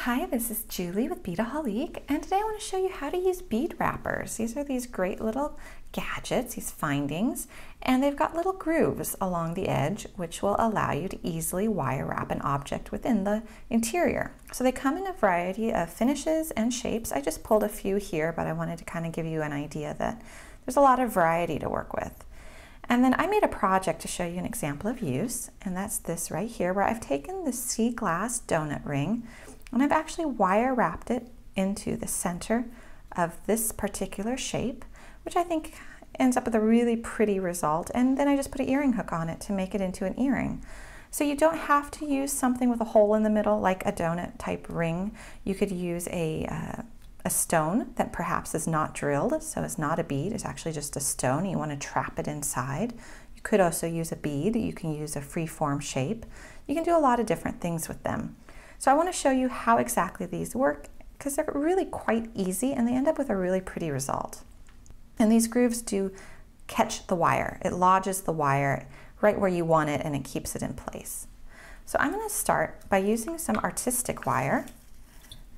Hi, this is Julie with Beadaholique, and today I want to show you how to use bead wrappers. These are these great little gadgets, these findings, and they've got little grooves along the edge which will allow you to easily wire wrap an object within the interior. So they come in a variety of finishes and shapes. I just pulled a few here, but I wanted to kind of give you an idea that there's a lot of variety to work with. And then I made a project to show you an example of use, and that's this right here, where I've taken the sea glass donut ring and I've actually wire wrapped it into the center of this particular shape, which I think ends up with a really pretty result. And then I just put an earring hook on it to make it into an earring. So you don't have to use something with a hole in the middle like a donut type ring. You could use a stone that perhaps is not drilled, so it's not a bead, it's actually just a stone. You want to trap it inside. You could also use a bead. You can use a free-form shape. You can do a lot of different things with them. So I want to show you how exactly these work because they're really quite easy and they end up with a really pretty result. And these grooves do catch the wire. It lodges the wire right where you want it and it keeps it in place. So I'm going to start by using some artistic wire,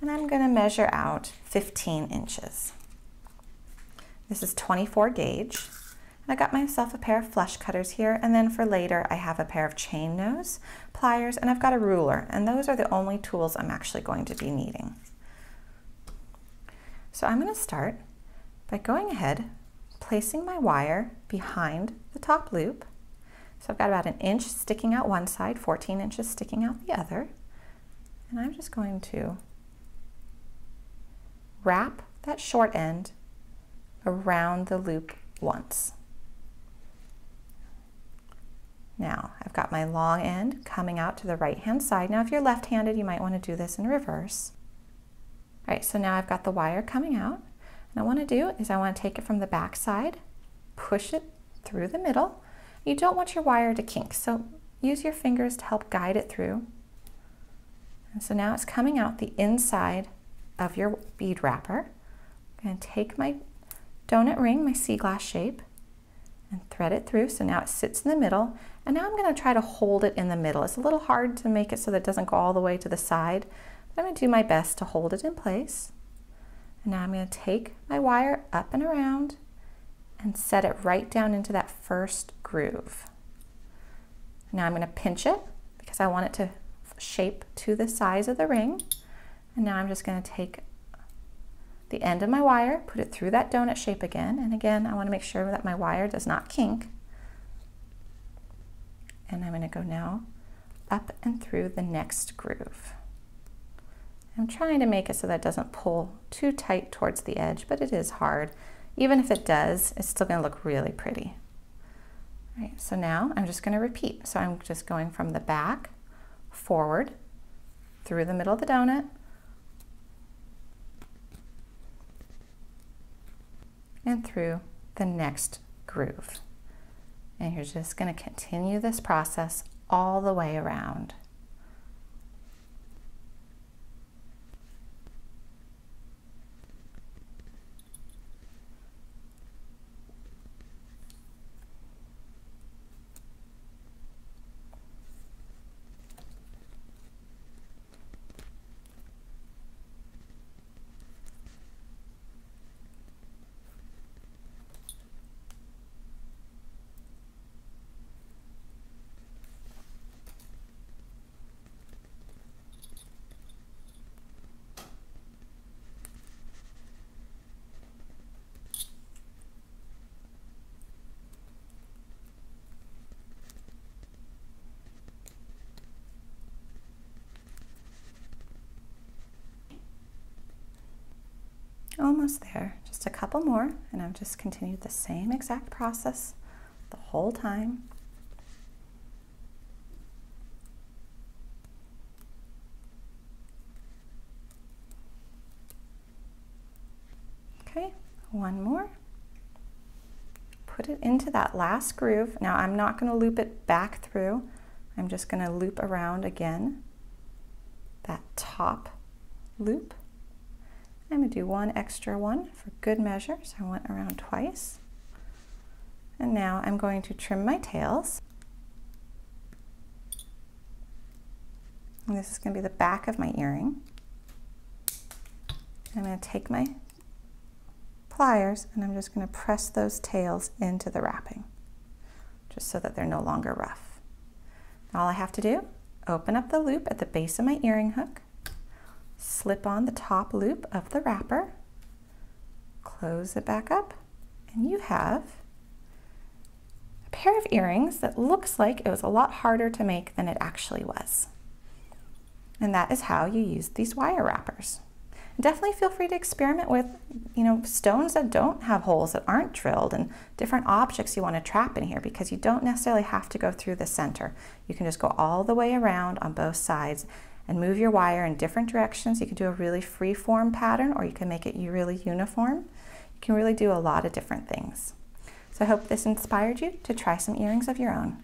and I'm going to measure out 15 inches. This is 24 gauge. I got myself a pair of flush cutters here, and then for later I have a pair of chain nose, pliers, and I've got a ruler, and those are the only tools I'm actually going to be needing. So I'm going to start by going ahead, placing my wire behind the top loop. So I've got about an inch sticking out one side, 14 inches sticking out the other, and I'm just going to wrap that short end around the loop once. Now I've got my long end coming out to the right hand side. Now if you're left-handed, you might want to do this in reverse. All right, so now I've got the wire coming out, and I want to do is I want to take it from the back side, push it through the middle. You don't want your wire to kink, so use your fingers to help guide it through. And so now it's coming out the inside of your bead wrapper. I'm going to take my donut ring, my sea glass shape, and thread it through. So now it sits in the middle, and now I'm going to try to hold it in the middle. It's a little hard to make it so that it doesn't go all the way to the side, but I'm going to do my best to hold it in place. And now I'm going to take my wire up and around and set it right down into that first groove. Now I'm going to pinch it because I want it to shape to the size of the ring. And now I'm just going to take the end of my wire, put it through that donut shape again, and again I want to make sure that my wire does not kink. And I'm going to go now up and through the next groove. I'm trying to make it so that it doesn't pull too tight towards the edge, but it is hard. Even if it does, it's still going to look really pretty. All right, so now I'm just going to repeat. So I'm just going from the back, forward, through the middle of the donut, and through the next groove. And you're just going to continue this process all the way around. Almost there, just a couple more, and I've just continued the same exact process the whole time. Okay, one more. Put it into that last groove. Now I'm not going to loop it back through. I'm just going to loop around again, that top loop. I'm going to do one extra one for good measure, so I went around twice. And now I'm going to trim my tails. And this is going to be the back of my earring. I'm going to take my pliers and I'm just going to press those tails into the wrapping, just so that they're no longer rough. All I have to do, open up the loop at the base of my earring hook, slip on the top loop of the wrapper, close it back up, and you have a pair of earrings that looks like it was a lot harder to make than it actually was. And that is how you use these wire wrappers. Definitely feel free to experiment with, stones that don't have holes, that aren't drilled, and different objects you want to trap in here, because you don't necessarily have to go through the center. You can just go all the way around on both sides and move your wire in different directions. You can do a really free form pattern, or you can make it really uniform. You can really do a lot of different things. So I hope this inspired you to try some earrings of your own.